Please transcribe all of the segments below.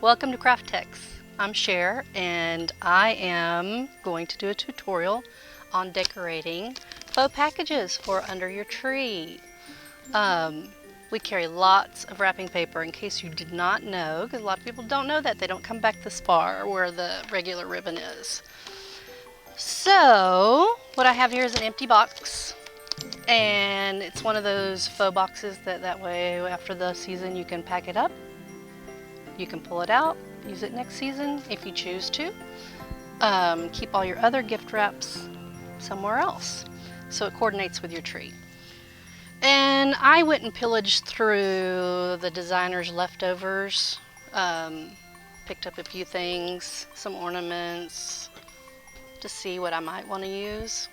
Welcome to CRAFTEX. I'm Cher and I am going to do a tutorial on decorating faux packages for under your tree. We carry lots of wrapping paper in case you did not know, because a lot of people don't know that. They don't come back this far where the regular ribbon is. So what I have here is an empty box, and it's one of those faux boxes that way after the season you can pack it up. You can pull it out, use it next season if you choose to. Keep all your other gift wraps somewhere else so it coordinates with your tree. And I went and pillaged through the designer's leftovers, picked up a few things, some ornaments, to see what I might want to use.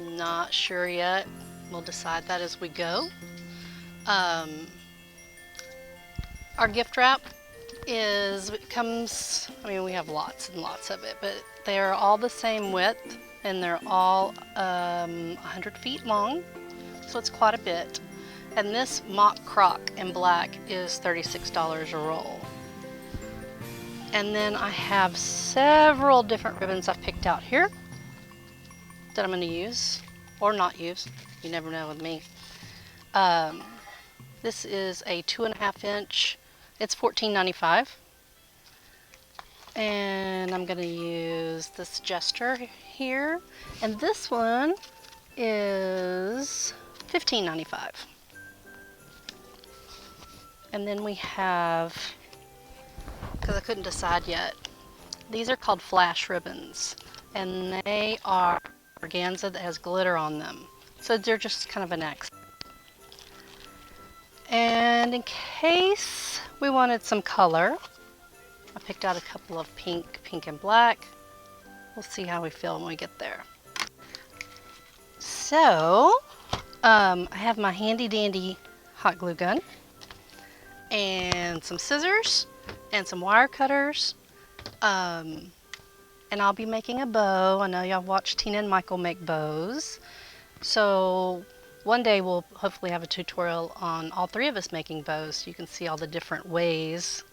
Not sure yet. We'll decide that as we go. Our gift wrap comes, we have lots and lots of it, but they're all the same width and they're all 100 feet long, so it's quite a bit. And this mock croc in black is $36 a roll. And then I have several different ribbons I've picked out here that I'm going to use or not use. You never know with me. This is a 2.5 inch. It's $14.95. And I'm going to use this Jester here. And this one is $15.95. And then we have, because I couldn't decide yet, these are called flash ribbons. And they are organza that has glitter on them. So they're just kind of an accent. And in case we wanted some color, I picked out a couple of pink and black. We'll see how we feel when we get there. So, I have my handy dandy hot glue gun and some scissors and some wire cutters. And I'll be making a bow. I know y'all watched Tina and Michael make bows. So one day we'll hopefully have a tutorial on all three of us making bows, so you can see all the different ways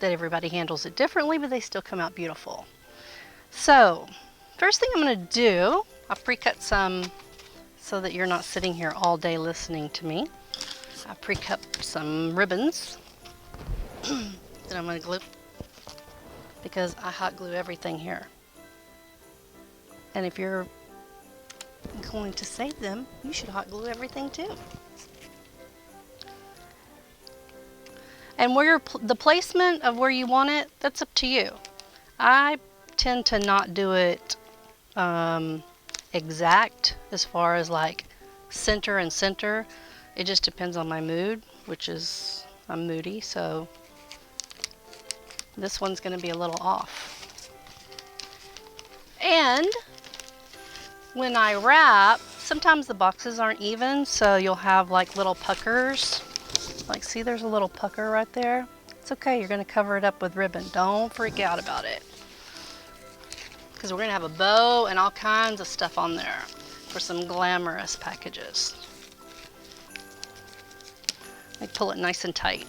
that everybody handles it differently, but they still come out beautiful. So first thing I'm going to do, I've pre-cut some so that you're not sitting here all day listening to me. I pre-cut some ribbons that I'm going to glue, because I hot glue everything here. And if you're going to save them, you should hot glue everything too. And where the placement of where you want it, that's up to you. I tend to not do it exact as far as like center and center. It just depends on my mood, which is, I'm moody, so this one's going to be a little off. And when I wrap, sometimes the boxes aren't even, so you'll have like little puckers. Like, see, there's a little pucker right there. It's okay, you're going to cover it up with ribbon. Don't freak out about it, because we're going to have a bow and all kinds of stuff on there for some glamorous packages. Like, pull it nice and tight.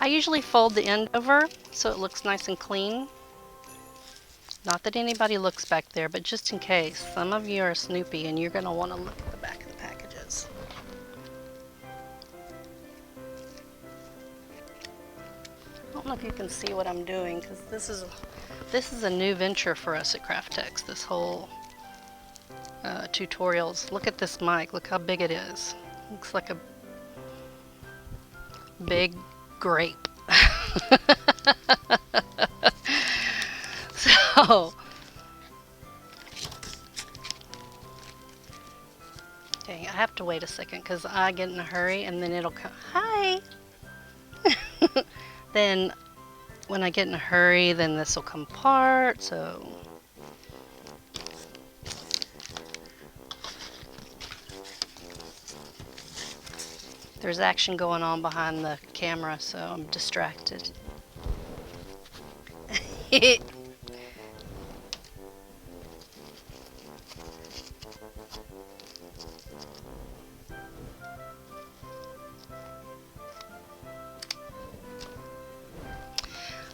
I usually fold the end over so it looks nice and clean. Not that anybody looks back there, but just in case. Some of you are snoopy and you're going to want to look at the back of the packages. I don't know if you can see what I'm doing, because this is a new venture for us at CRAFTEX, this whole tutorials. Look at this mic. Look how big it is. Looks like a big grape. So, dang, I have to wait a second because I get in a hurry and then it'll come. Hi! Then when I get in a hurry, then this will come apart, so. There's action going on behind the camera, so I'm distracted.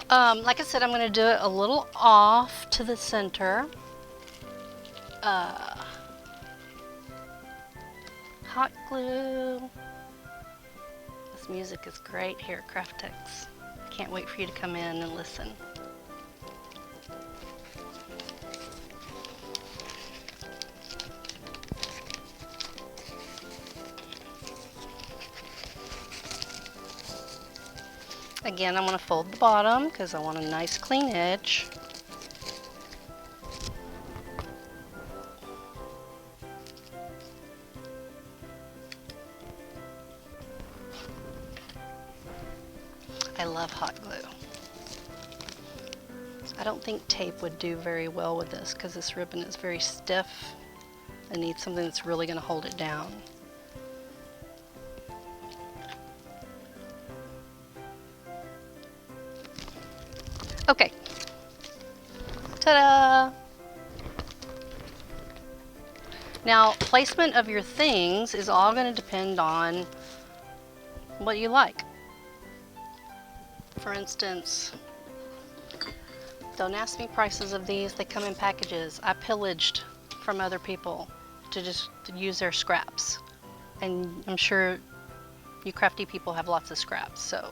Like I said, I'm going to do it a little off to the center. Hot glue. This music is great here at CRAFTEX. Can't wait for you to come in and listen. Again, I'm going to fold the bottom because I want a nice clean edge. I love hot glue. I don't think tape would do very well with this because this ribbon is very stiff. I need something that's really going to hold it down. Okay. Ta-da! Now, placement of your things is all going to depend on what you like. For instance, don't ask me prices of these. They come in packages. I pillaged from other people to use their scraps. And I'm sure you crafty people have lots of scraps. So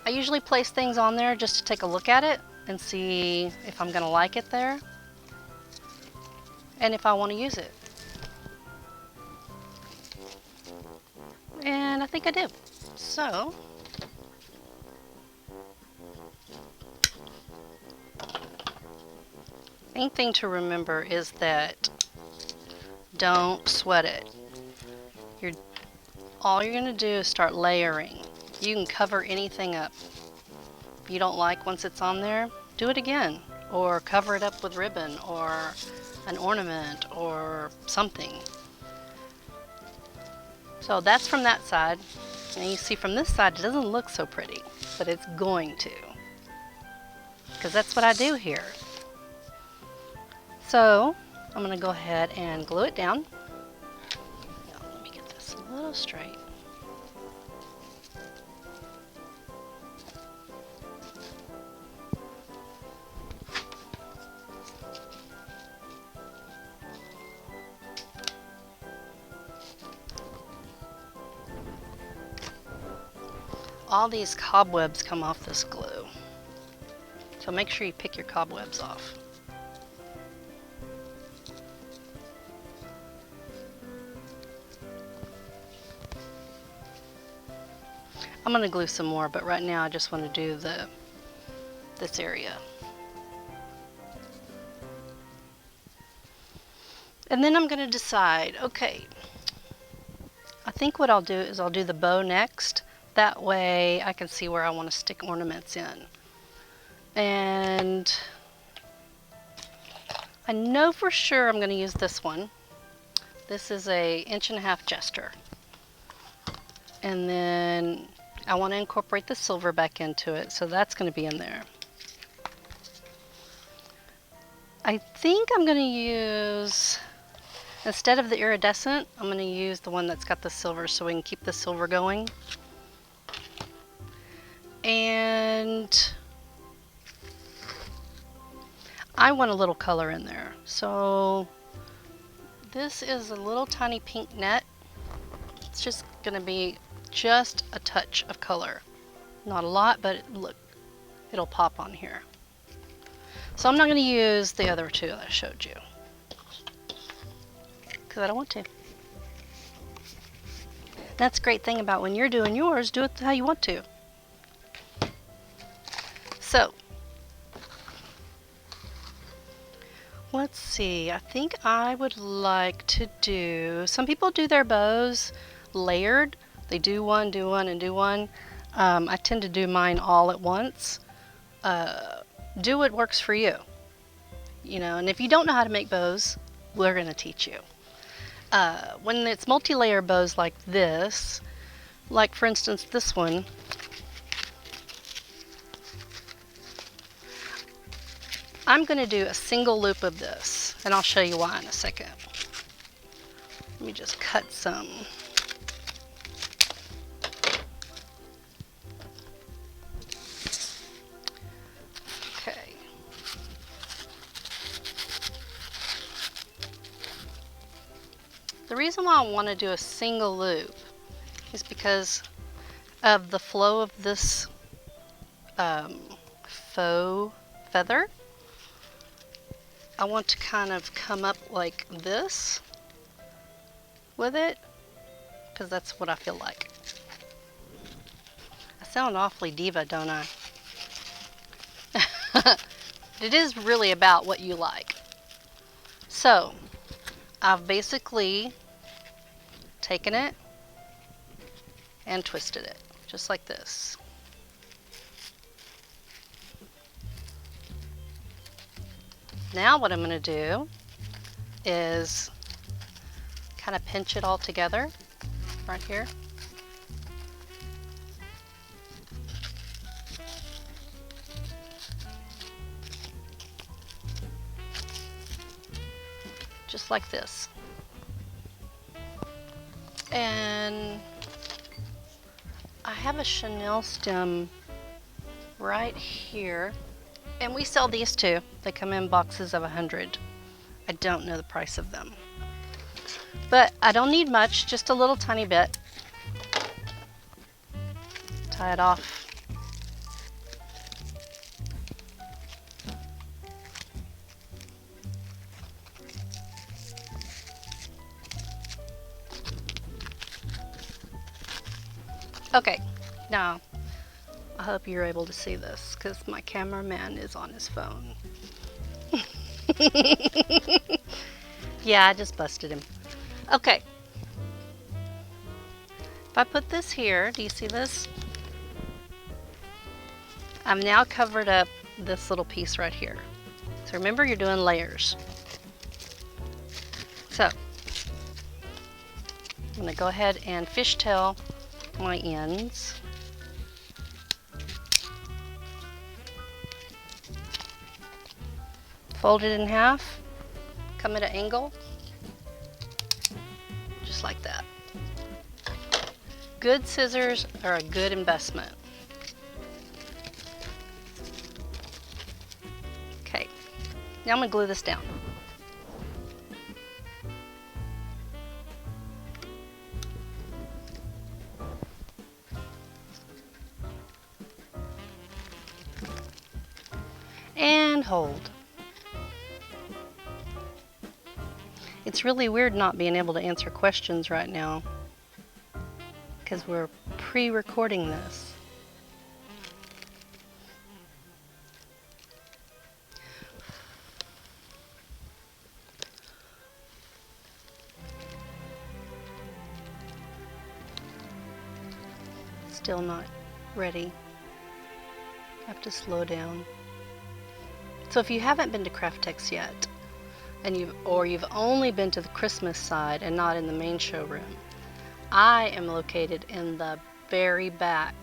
I usually place things on there just to take a look at it and see if I'm going to like it there and if I want to use it. And I think I do. So main thing to remember is that don't sweat it. All you're going to do is start layering. You can cover anything up. If you don't like once it's on there, do it again. Or cover it up with ribbon or an ornament or something. So that's from that side. And you see from this side it doesn't look so pretty, but it's going to. Because that's what I do here. So I'm going to go ahead and glue it down. Now, let me get this a little straight. All these cobwebs come off this glue. So make sure you pick your cobwebs off. I'm going to glue some more, but right now I just want to do this area. And then I'm going to decide, okay, I think what I'll do is I'll do the bow next. That way I can see where I want to stick ornaments in. And I know for sure I'm going to use this one. This is a 1.5" jester. And then I want to incorporate the silver back into it, so that's going to be in there. I think I'm going to use, instead of the iridescent, I'm going to use the one that's got the silver so we can keep the silver going. And I want a little color in there. So this is a little tiny pink net. It's just going to be just a touch of color. Not a lot, but look, it'll pop on here. So I'm not going to use the other two that I showed you because I don't want to. That's the great thing about when you're doing yours, do it how you want to. So let's see, I think I would like to do, some people do their bows layered. They do one, and do one. I tend to do mine all at once. Do what works for you. You know, and if you don't know how to make bows, we're going to teach you. When it's multi-layer bows like this, like for instance this one, I'm going to do a single loop of this, and I'll show you why in a second. Let me just cut some. The reason why I want to do a single loop is because of the flow of this faux feather. I want to kind of come up like this with it, because that's what I feel like. I sound awfully diva, don't I? It is really about what you like. So I've basically taken it and twisted it, just like this. Now what I'm going to do is kind of pinch it all together right here. Just like this. And I have a Chanel stem right here. And we sell these too. They come in boxes of 100. I don't know the price of them. But I don't need much, just a little tiny bit. Tie it off. Okay, now I hope you're able to see this because my cameraman is on his phone. Yeah, I just busted him. Okay. If I put this here, do you see this? I've now covered up this little piece right here. So remember, you're doing layers. So I'm going to go ahead and fishtail my ends. Fold it in half, come at an angle, just like that. Good scissors are a good investment. Okay, now I'm going to glue this down. And hold. It's really weird not being able to answer questions right now because we're pre-recording this. Still not ready. I have to slow down. So if you haven't been to CRAFTEX yet, and you've only been to the Christmas side and not in the main showroom, I am located in the very back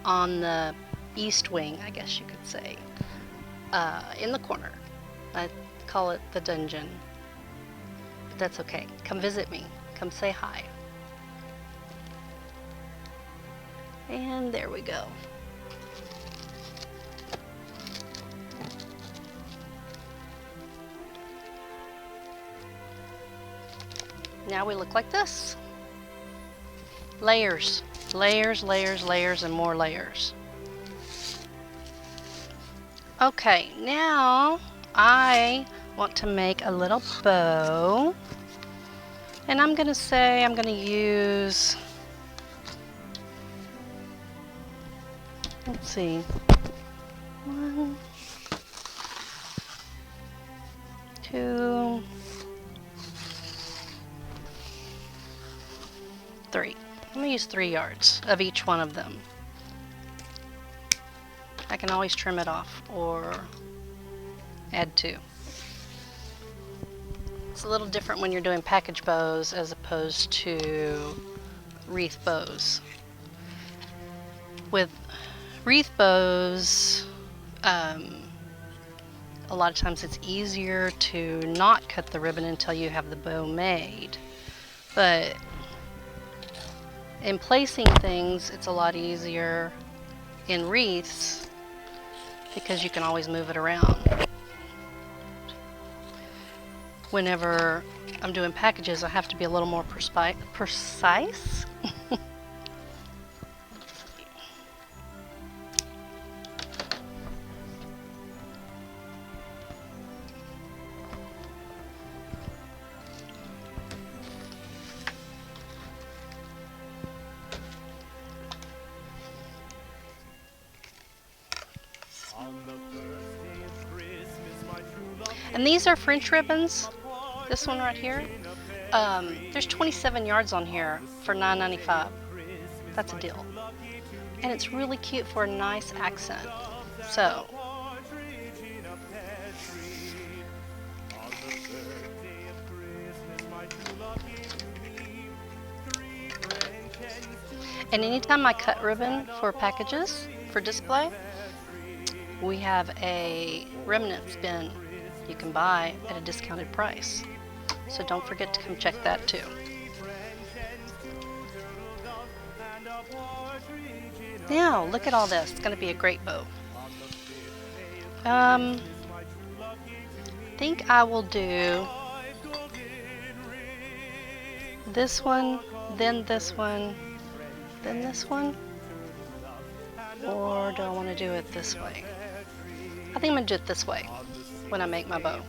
on the east wing, I guess you could say, in the corner. I call it the dungeon, but that's okay. Come visit me. Come say hi. And there we go. Now we look like this. Layers, layers, layers, layers, and more layers. Okay, now I want to make a little bow. And I'm going to use, let's see, 1, 2, 3. I'm going to use 3 yards of each one of them. I can always trim it off or add 2. It's a little different when you're doing package bows as opposed to wreath bows. With wreath bows, a lot of times it's easier to not cut the ribbon until you have the bow made. But in placing things, it's a lot easier in wreaths because you can always move it around. Whenever I'm doing packages, I have to be a little more precise. And these are French ribbons. This one right here. There's 27 yards on here for $9.95. That's a deal. And it's really cute for a nice accent. So, and anytime I cut ribbon for packages for display, we have a remnants bin you can buy at a discounted price. So don't forget to come check that too. Now, look at all this. It's going to be a great bow. I think I will do this one, then this one, then this one. Or do I want to do it this way? I think I'm going to do it this way when I make my bow.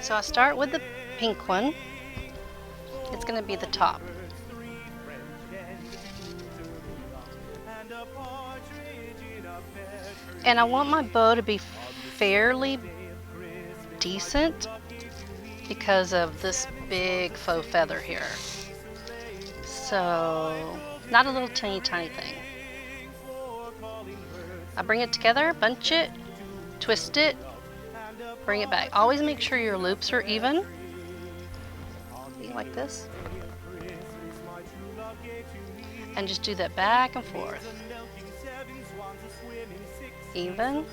So I start with the pink one. It's going to be the top. And I want my bow to be fairly decent because of this big faux feather here. So, not a little teeny tiny thing. I bring it together, bunch it, twist it, bring it back. Always make sure your loops are even. Like this. And just do that back and forth. Even.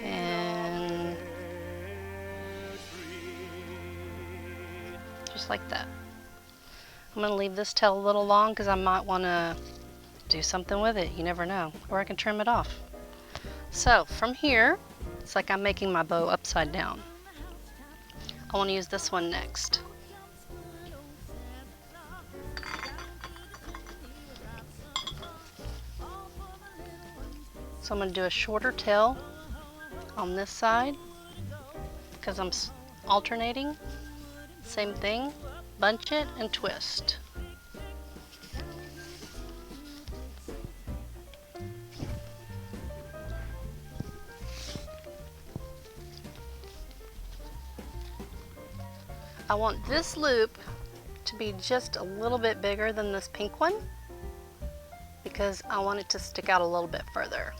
And just like that. I'm going to leave this tail a little long because I might want to do something with it. You never know. Or I can trim it off. So from here, it's like I'm making my bow upside down. I want to use this one next. So I'm going to do a shorter tail on this side because I'm alternating. Same thing. Bunch it and twist. I want this loop to be just a little bit bigger than this pink one because I want it to stick out a little bit further.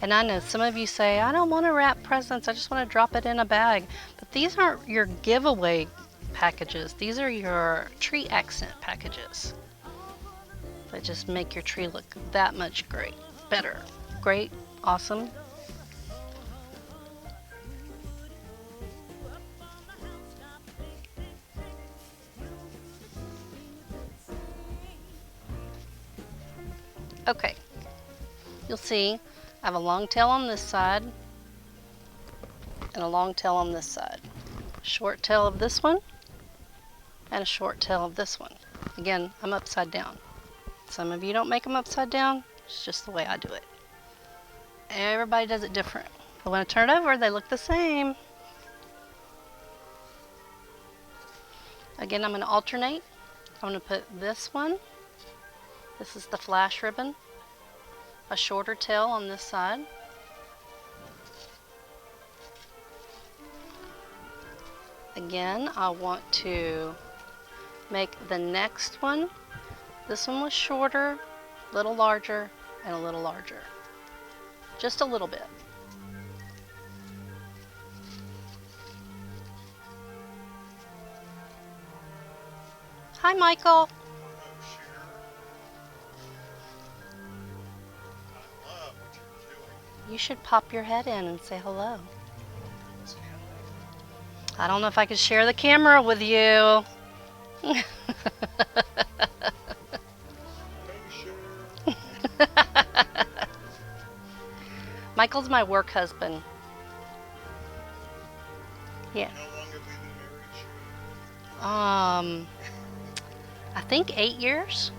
And I know some of you say, I don't want to wrap presents, I just want to drop it in a bag. But these aren't your giveaway packages. These are your tree accent packages that just make your tree look that much better. Great, awesome. Okay, you'll see I have a long tail on this side and a long tail on this side. Short tail of this one and a short tail of this one. Again, I'm upside down. Some of you don't make them upside down. It's just the way I do it. Everybody does it different. But when I turn it over, they look the same. Again, I'm going to alternate. I'm going to put this one. This is the flash ribbon. A shorter tail on this side. Again, I want to make the next one. This one was shorter, a little larger, and a little larger. Just a little bit. Hi, Michael. You should pop your head in and say hello. I don't know if I could share the camera with you. Michael's my work husband. Yeah. How long have we been married, Cher? I think 8 years.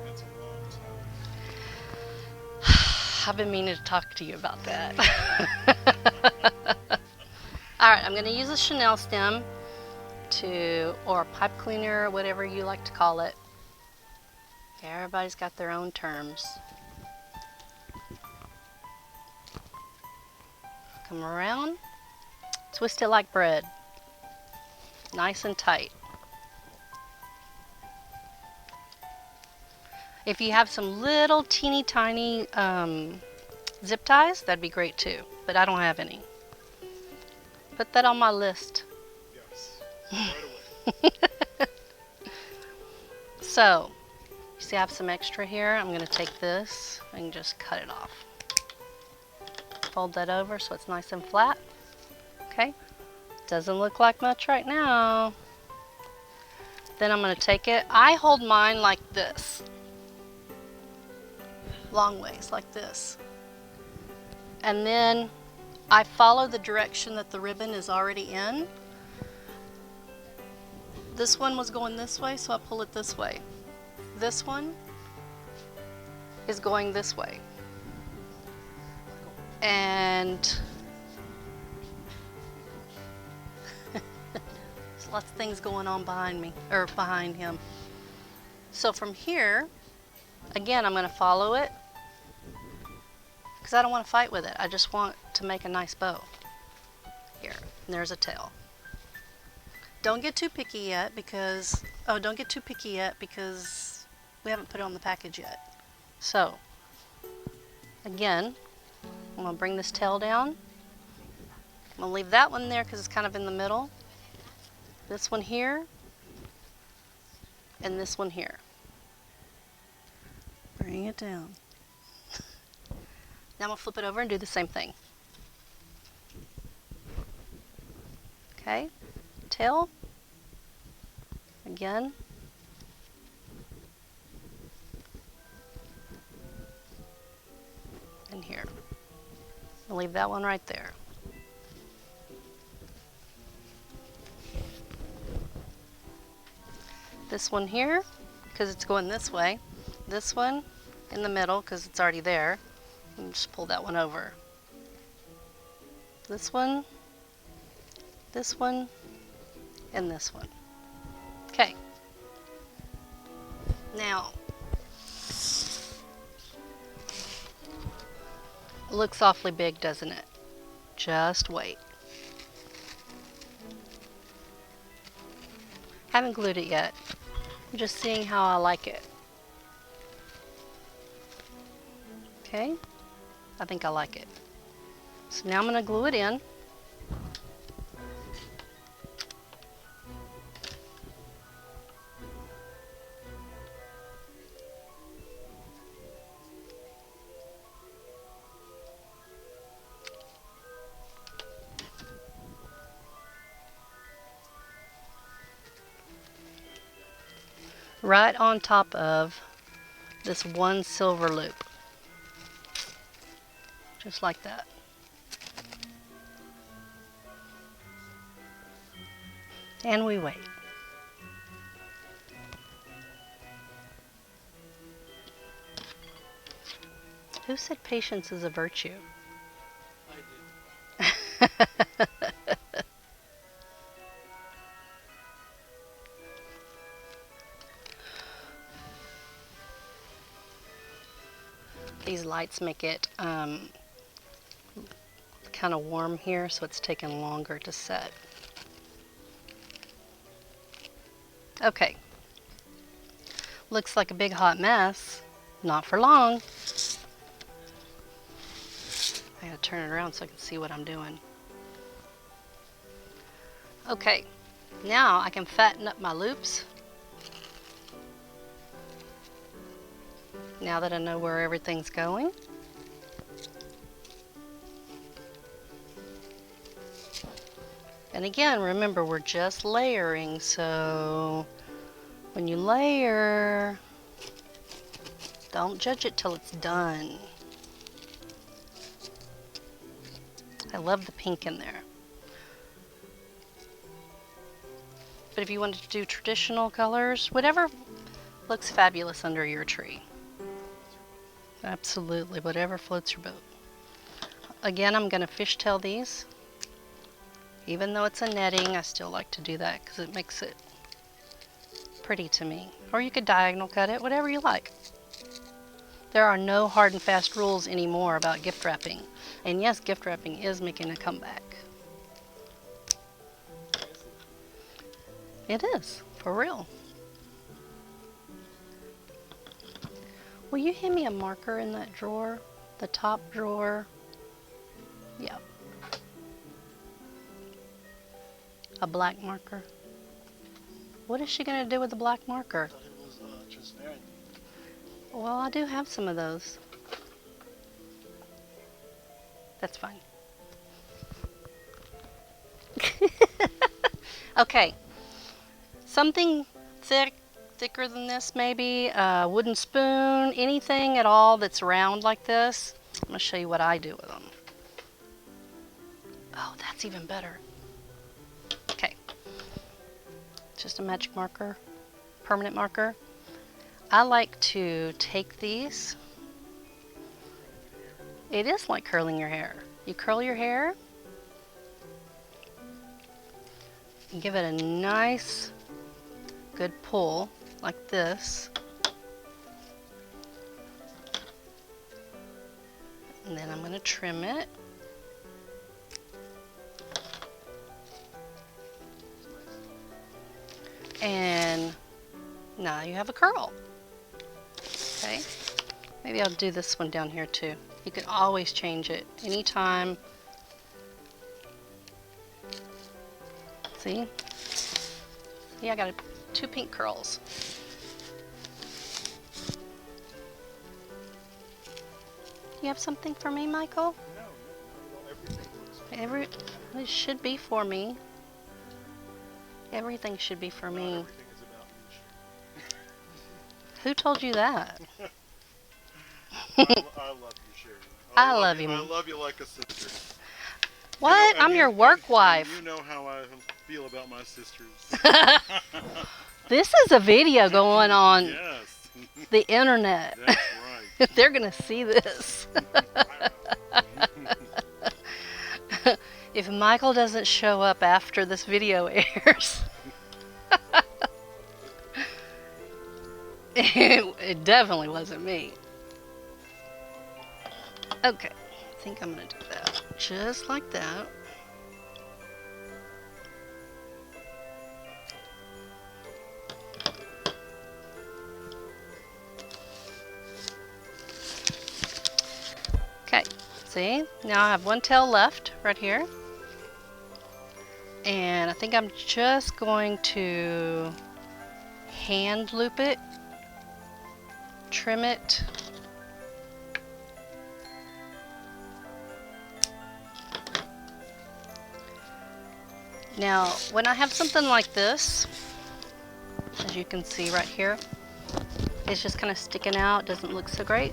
That's a long time. I've been meaning to talk to you about that. Alright, I'm going to use a Chanel stem or a pipe cleaner, whatever you like to call it. Everybody's got their own terms. Come around, twist it like bread. Nice and tight. If you have some little teeny tiny zip ties, that'd be great too, but I don't have any. Put that on my list. Yes. Right away. So, you see I have some extra here. I'm going to take this and just cut it off. Fold that over so it's nice and flat. Okay, doesn't look like much right now. Then I'm going to take it. I hold mine like this. Long ways, like this. And then I follow the direction that the ribbon is already in. This one was going this way, so I pull it this way. This one is going this way. And there's lots of things going on behind me, or behind him. So from here, again, I'm going to follow it because I don't want to fight with it. I just want to make a nice bow. Here, and there's a tail. Don't get too picky yet because, we haven't put it on the package yet. So, again, I'm going to bring this tail down. I'm going to leave that one there because it's kind of in the middle. This one here, and this one here. Bring it down. Now I'm going to flip it over and do the same thing. Okay, tail, again. And here. I'll leave that one right there. This one here, because it's going this way. This one in the middle, because it's already there. And just pull that one over. This one, and this one. Okay. Now, it looks awfully big, doesn't it? Just wait. Haven't glued it yet. I'm just seeing how I like it. Okay, I think I like it. So now I'm going to glue it in. Right on top of this one silver loop. Just like that. And we wait. Who said patience is a virtue? I did. These lights make it kind of warm here, so it's taking longer to set. Okay. Looks like a big hot mess. Not for long. I gotta turn it around so I can see what I'm doing. Okay, now I can fatten up my loops. Now that I know where everything's going. And again, remember, we're just layering, so when you layer, don't judge it till it's done. I love the pink in there. But if you wanted to do traditional colors, whatever looks fabulous under your tree. Absolutely, whatever floats your boat. Again, I'm going to fishtail these. Even though it's a netting, I still like to do that because it makes it pretty to me. Or you could diagonal cut it, whatever you like. There are no hard and fast rules anymore about gift wrapping. And yes, gift wrapping is making a comeback. It is, for real. Will you hand me a marker in that drawer? The top drawer? Yeah. A black marker. What is she going to do with the black marker? I thought it was transparent. Well, I do have some of those. That's fine. Okay. Something thicker than this maybe. A wooden spoon, anything at all that's round like this. I'm going to show you what I do with them. Oh, that's even better. Okay. Just a magic marker, permanent marker. I like to take these. It is like curling your hair. You curl your hair, and give it a nice, good pull, like this. And then I'm going to trim it. And now you have a curl. Okay, maybe I'll do this one down here too. You can always change it anytime. See? Yeah, I got two pink curls. You have something for me, Michael? No, everything looks It should be for me. Everything should be for me. Everything is about you, Cher. Who told you that? I love you, Cher. I love you. I love you like a sister. What? You know, I'm your work wife. You know how I feel about my sisters. This is a video going on Yes. the internet. That's right. They're going to see this. If Michael doesn't show up after this video airs, it definitely wasn't me. Okay, I think I'm going to do that. Just like that. Okay, see? Now I have one tail left right here. And I think I'm just going to hand loop it, trim it. Now, when I have something like this, as you can see right here, it's just kind of sticking out, doesn't look so great.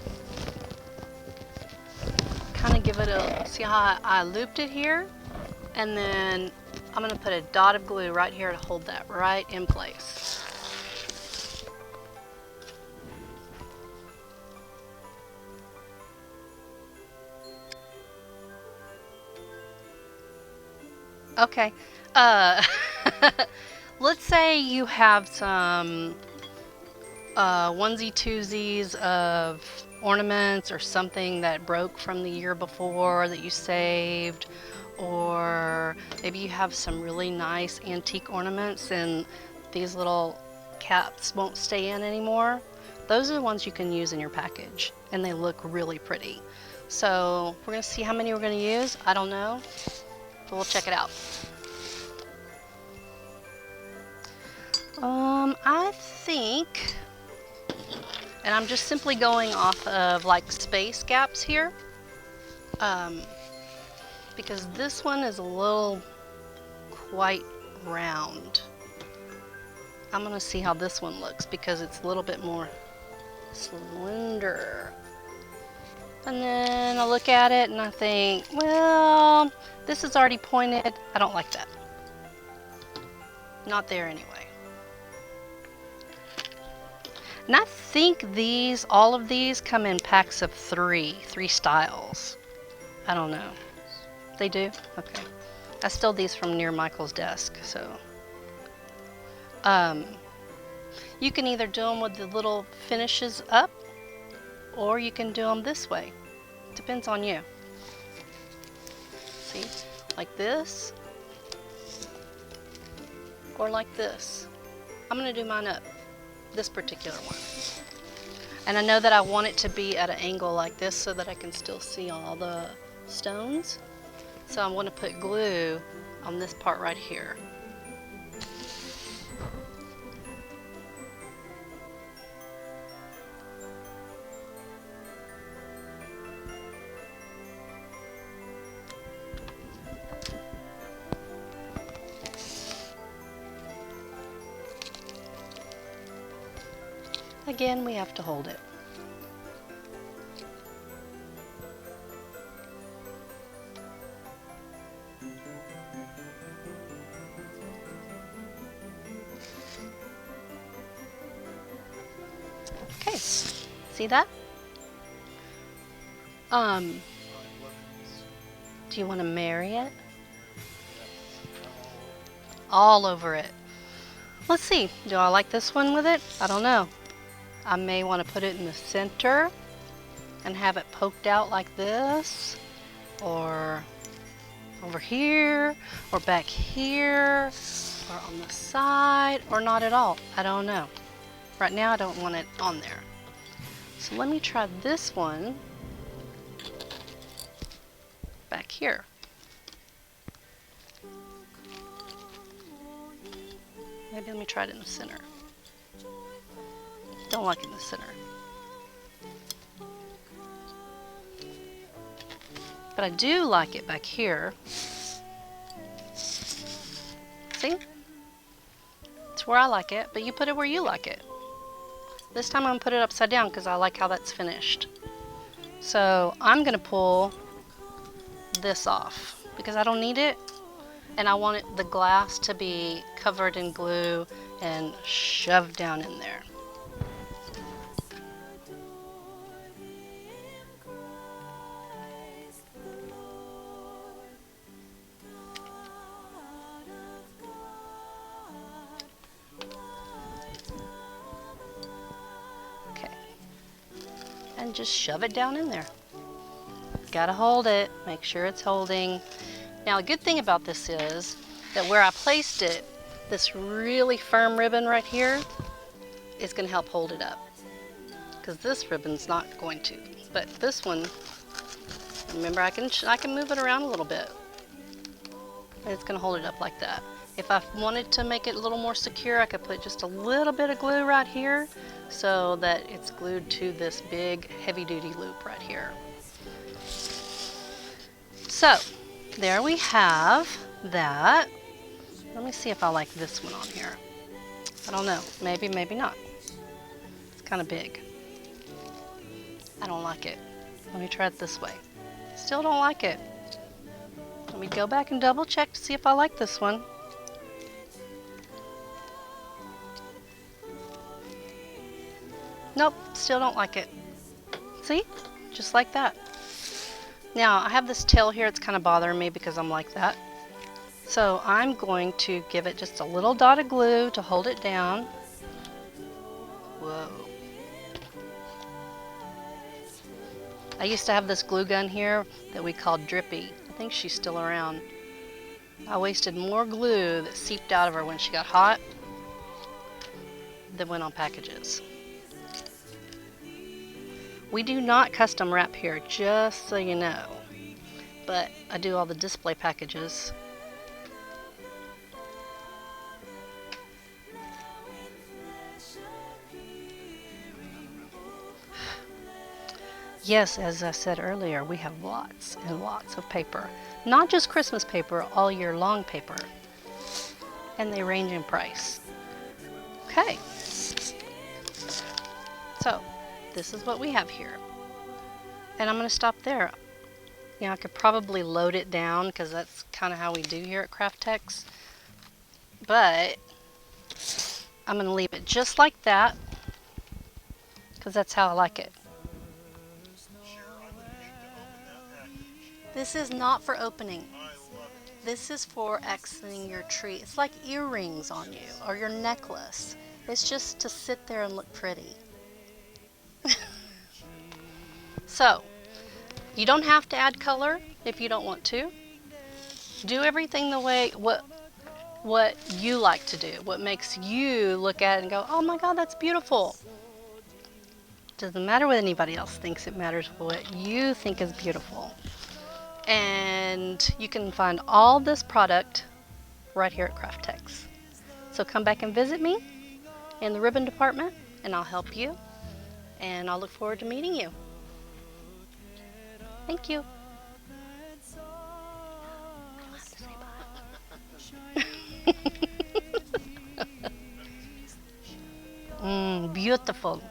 Kind of give it a, see how I looped it here? And then I'm going to put a dot of glue right here to hold that right in place. Okay. Let's say you have some onesie twosies of ornaments or something that broke from the year before that you saved, or maybe you have some really nice antique ornaments and these little caps won't stay in anymore. Those are the ones you can use in your package and they look really pretty. So we're gonna see how many we're gonna use. I don't know, but we'll check it out. I think, and I'm just simply going off of like space gaps here, because this one is a little quite round. I'm going to see how this one looks because it's a little bit more slender. And then I look at it and I think, well, this is already pointed. I don't like that. Not there anyway. And I think all of these come in packs of three styles. I don't know. They do? Okay. I stole these from near Michael's desk, so. You can either do them with the little finishes up, or you can do them this way. Depends on you. See? Like this, or like this. I'm going to do mine up. This particular one. And I know that I want it to be at an angle like this so that I can still see all the stones. So I'm going to put glue on this part right here. Again, we have to hold it. Okay, see that? Do you want to marry it? All over it. Let's see, do I like this one with it? I don't know. I may want to put it in the center and have it poked out like this, or over here, or back here, or on the side, or not at all. I don't know. Right now I don't want it on there. So let me try this one back here. Maybe let me try it in the center. Don't like it in the center. But I do like it back here. See? It's where I like it, but you put it where you like it. This time I'm going to put it upside down because I like how that's finished. So I'm going to pull this off because I don't need it. And I want the glass to be covered in glue and shoved down in there. And just shove it down in there. Gotta hold it, make sure it's holding. Now the good thing about this is that where I placed it, this really firm ribbon right here is gonna help hold it up. Because this ribbon's not going to. But this one, remember I can move it around a little bit. And it's gonna hold it up like that. If I wanted to make it a little more secure, I could put just a little bit of glue right here so that it's glued to this big heavy-duty loop right here. So, there we have that. Let me see if I like this one on here. I don't know, maybe, maybe not. It's kind of big. I don't like it. Let me try it this way. Still don't like it. Let me go back and double check to see if I like this one. Nope, still don't like it. See? Just like that. Now, I have this tail here. It's kind of bothering me because I'm like that. So I'm going to give it just a little dot of glue to hold it down. Whoa. I used to have this glue gun here that we called Drippy. I think she's still around. I wasted more glue that seeped out of her when she got hot than went on packages. We do not custom wrap here, just so you know. But I do all the display packages. Yes, as I said earlier, we have lots and lots of paper. Not just Christmas paper, all year long paper. and they range in price. Okay, so this is what we have here. And I'm going to stop there. You know, I could probably load it down because that's kind of how we do here at CRAFTEX. But I'm going to leave it just like that because that's how I like it. Cher, I would hate to open that package. This is not for opening. I love it. This is for accenting your tree. It's like earrings on you or your necklace. It's just to sit there and look pretty. So, you don't have to add color if you don't want to. Do everything the way what you like to do, what makes you look at it and go, oh my God, that's beautiful. Doesn't matter what anybody else thinks, it matters what you think is beautiful. And you can find all this product right here at CRAFTEX. So come back and visit me in the ribbon department and I'll help you. And I'll look forward to meeting you. Thank you. Beautiful.